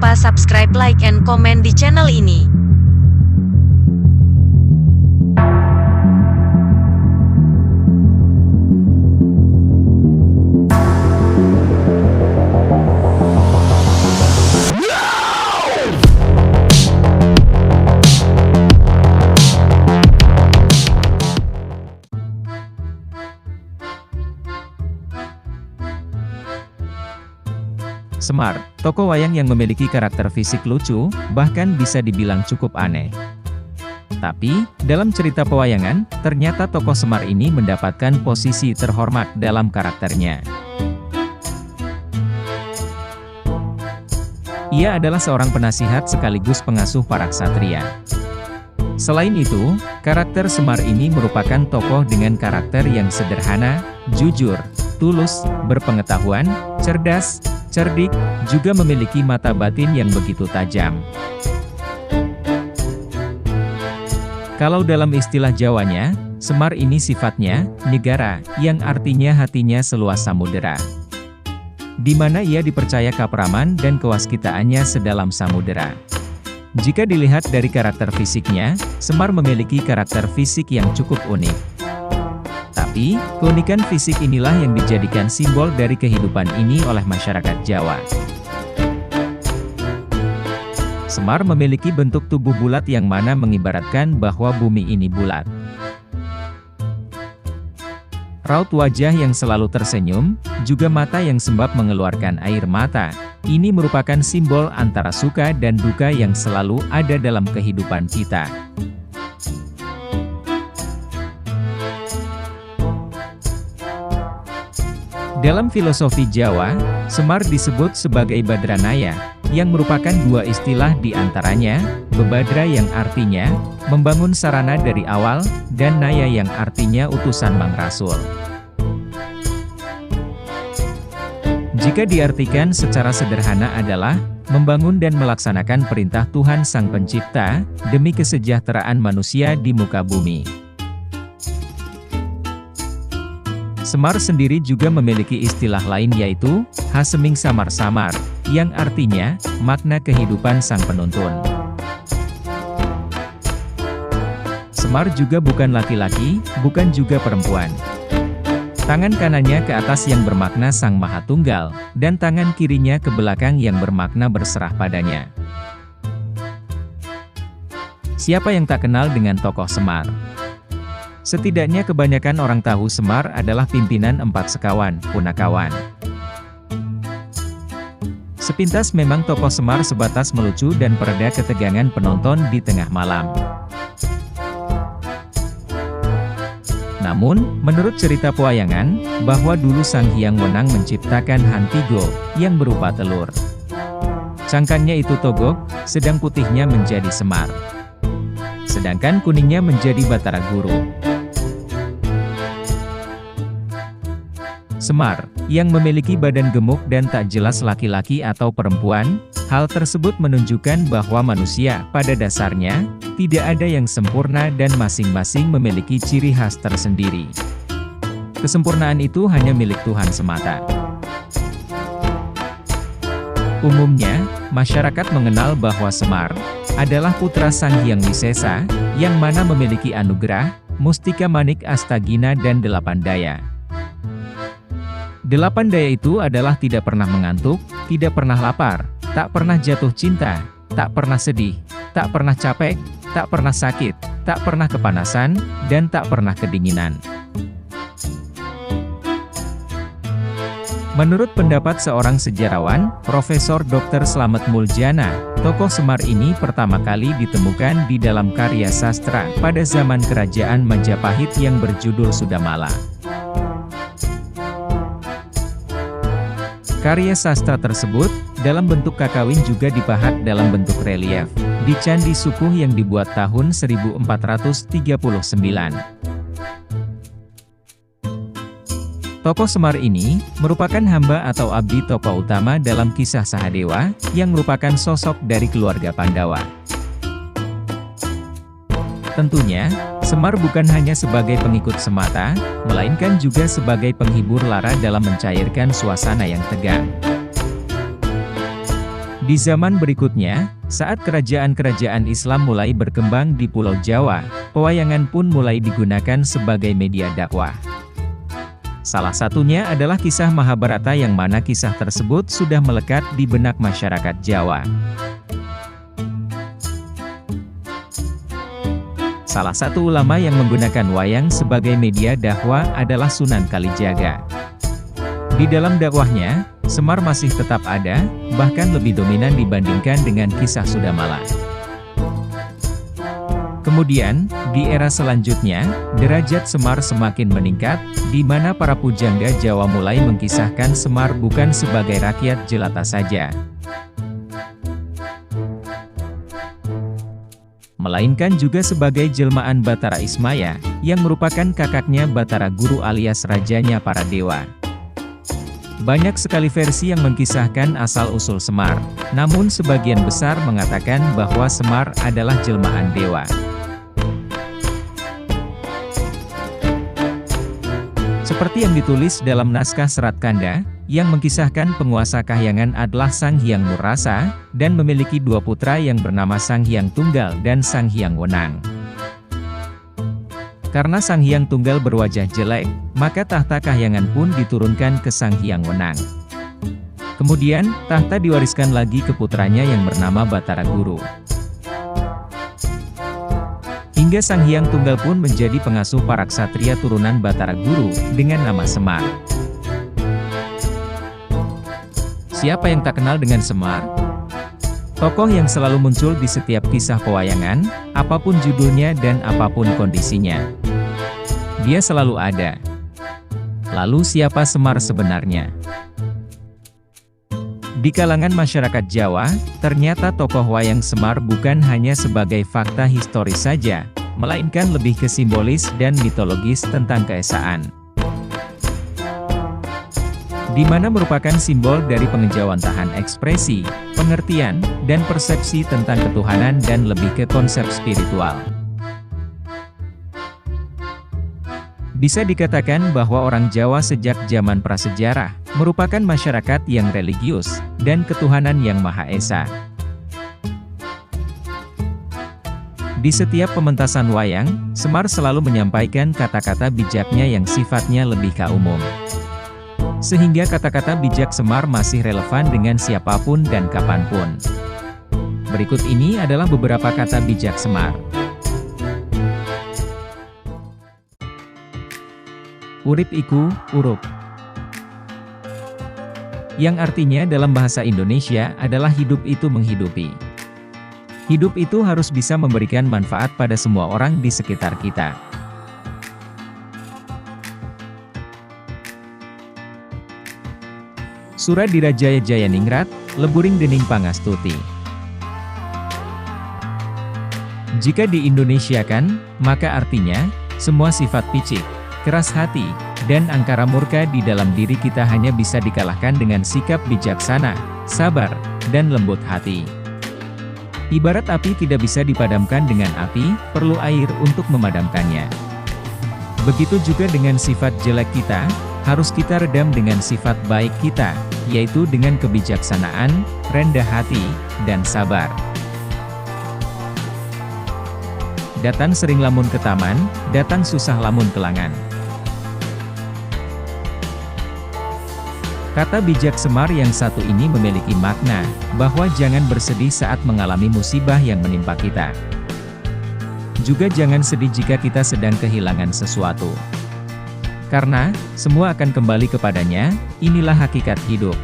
lupa subscribe, like, and komen di channel ini. Semar, tokoh wayang yang memiliki karakter fisik lucu, bahkan bisa dibilang cukup aneh. Tapi, dalam cerita pewayangan, ternyata tokoh Semar ini mendapatkan posisi terhormat dalam karakternya. Ia adalah seorang penasihat sekaligus pengasuh para ksatria. Selain itu, karakter Semar ini merupakan tokoh dengan karakter yang sederhana, jujur, tulus, berpengetahuan, cerdas, cerdik, juga memiliki mata batin yang begitu tajam. Kalau dalam istilah Jawanya, Semar ini sifatnya nyegara, yang artinya hatinya seluas samudera. Di mana ia dipercaya kapraman dan kewaskitaannya sedalam samudera. Jika dilihat dari karakter fisiknya, Semar memiliki karakter fisik yang cukup unik. Tapi, keunikan fisik inilah yang dijadikan simbol dari kehidupan ini oleh masyarakat Jawa. Semar memiliki bentuk tubuh bulat yang mana mengibaratkan bahwa bumi ini bulat. Raut wajah yang selalu tersenyum, juga mata yang sembab mengeluarkan air mata, ini merupakan simbol antara suka dan duka yang selalu ada dalam kehidupan kita. Dalam filosofi Jawa, Semar disebut sebagai Badranaya, yang merupakan dua istilah di antaranya, Bebadra yang artinya, membangun sarana dari awal, dan Naya yang artinya utusan Mang Rasul. Jika diartikan secara sederhana adalah, membangun dan melaksanakan perintah Tuhan Sang Pencipta, demi kesejahteraan manusia di muka bumi. Semar sendiri juga memiliki istilah lain yaitu, Haseming Samar-Samar, yang artinya, makna kehidupan sang penuntun. Semar juga bukan laki-laki, bukan juga perempuan. Tangan kanannya ke atas yang bermakna Sang Maha Tunggal, dan tangan kirinya ke belakang yang bermakna berserah padanya. Siapa yang tak kenal dengan tokoh Semar? Setidaknya kebanyakan orang tahu Semar adalah pimpinan 4 sekawan, punakawan. Sepintas memang tokoh Semar sebatas melucu dan pereda ketegangan penonton di tengah malam. Namun, menurut cerita pewayangan, bahwa dulu Sang Hyang Wenang menciptakan Hantigo, yang berupa telur. Cangkangnya itu togok, sedang putihnya menjadi Semar. Sedangkan kuningnya menjadi Batara Guru. Semar, yang memiliki badan gemuk dan tak jelas laki-laki atau perempuan, hal tersebut menunjukkan bahwa manusia, pada dasarnya, tidak ada yang sempurna dan masing-masing memiliki ciri khas tersendiri. Kesempurnaan itu hanya milik Tuhan semata. Umumnya, masyarakat mengenal bahwa Semar adalah putra Sang Hyang Wisesa, yang mana memiliki anugerah, Mustika Manik Astagina dan 8 daya. 8 daya itu adalah tidak pernah mengantuk, tidak pernah lapar, tak pernah jatuh cinta, tak pernah sedih, tak pernah capek, tak pernah sakit, tak pernah kepanasan, dan tak pernah kedinginan. Menurut pendapat seorang sejarawan, Profesor Dr. Slamet Muljana, tokoh Semar ini pertama kali ditemukan di dalam karya sastra pada zaman kerajaan Majapahit yang berjudul Sudamala. Karya sastra tersebut, dalam bentuk kakawin juga dipahat dalam bentuk relief, di Candi Sukuh yang dibuat tahun 1439. Tokoh Semar ini, merupakan hamba atau abdi tokoh utama dalam kisah Sahadewa, yang merupakan sosok dari keluarga Pandawa. Tentunya, Semar bukan hanya sebagai pengikut semata, melainkan juga sebagai penghibur lara dalam mencairkan suasana yang tegang. Di zaman berikutnya, saat kerajaan-kerajaan Islam mulai berkembang di Pulau Jawa, pewayangan pun mulai digunakan sebagai media dakwah. Salah satunya adalah kisah Mahabharata yang mana kisah tersebut sudah melekat di benak masyarakat Jawa. Salah satu ulama yang menggunakan wayang sebagai media dakwah adalah Sunan Kalijaga. Di dalam dakwahnya, Semar masih tetap ada, bahkan lebih dominan dibandingkan dengan kisah Sudamala. Kemudian, di era selanjutnya, derajat Semar semakin meningkat, di mana para pujangga Jawa mulai mengkisahkan Semar bukan sebagai rakyat jelata saja, melainkan juga sebagai jelmaan Batara Ismaya, yang merupakan kakaknya Batara Guru alias rajanya para dewa. Banyak sekali versi yang mengkisahkan asal-usul Semar, namun sebagian besar mengatakan bahwa Semar adalah jelmaan dewa. Seperti yang ditulis dalam naskah Serat Kanda, yang mengkisahkan penguasa Kahyangan adalah Sang Hyang Murasa, dan memiliki dua putra yang bernama Sang Hyang Tunggal dan Sang Hyang Wenang. Karena Sang Hyang Tunggal berwajah jelek, maka tahta Kahyangan pun diturunkan ke Sang Hyang Wenang. Kemudian, tahta diwariskan lagi ke putranya yang bernama Batara Guru. Hingga Sang Hyang Tunggal pun menjadi pengasuh para ksatria turunan Batara Guru, dengan nama Semar. Siapa yang tak kenal dengan Semar? Tokoh yang selalu muncul di setiap kisah pewayangan, apapun judulnya dan apapun kondisinya. Dia selalu ada. Lalu siapa Semar sebenarnya? Di kalangan masyarakat Jawa, ternyata tokoh wayang Semar bukan hanya sebagai fakta historis saja, melainkan lebih ke simbolis dan mitologis tentang keesaan, di mana merupakan simbol dari pengejawantahan ekspresi, pengertian, dan persepsi tentang ketuhanan dan lebih ke konsep spiritual. Bisa dikatakan bahwa orang Jawa sejak zaman prasejarah, merupakan masyarakat yang religius, dan ketuhanan yang Maha Esa. Di setiap pementasan wayang, Semar selalu menyampaikan kata-kata bijaknya yang sifatnya lebih ke umum. Sehingga kata-kata bijak Semar masih relevan dengan siapapun dan kapanpun. Berikut ini adalah beberapa kata bijak Semar. Urip iku, urup. Yang artinya dalam bahasa Indonesia adalah hidup itu menghidupi. Hidup itu harus bisa memberikan manfaat pada semua orang di sekitar kita. Sura Dirajaya Jayaningrat, Leburing Dening Pangastuti. Jika diindonesiakan, maka artinya, semua sifat picik, keras hati, dan angkara murka di dalam diri kita hanya bisa dikalahkan dengan sikap bijaksana, sabar, dan lembut hati. Ibarat api tidak bisa dipadamkan dengan api, perlu air untuk memadamkannya. Begitu juga dengan sifat jelek kita, harus kita redam dengan sifat baik kita, yaitu dengan kebijaksanaan, rendah hati, dan sabar. Datang sering lamun ke taman, datang susah lamun kelangan. Kata bijak Semar yang satu ini memiliki makna, bahwa jangan bersedih saat mengalami musibah yang menimpa kita. Juga jangan sedih jika kita sedang kehilangan sesuatu. Karena, semua akan kembali kepadanya, inilah hakikat hidup.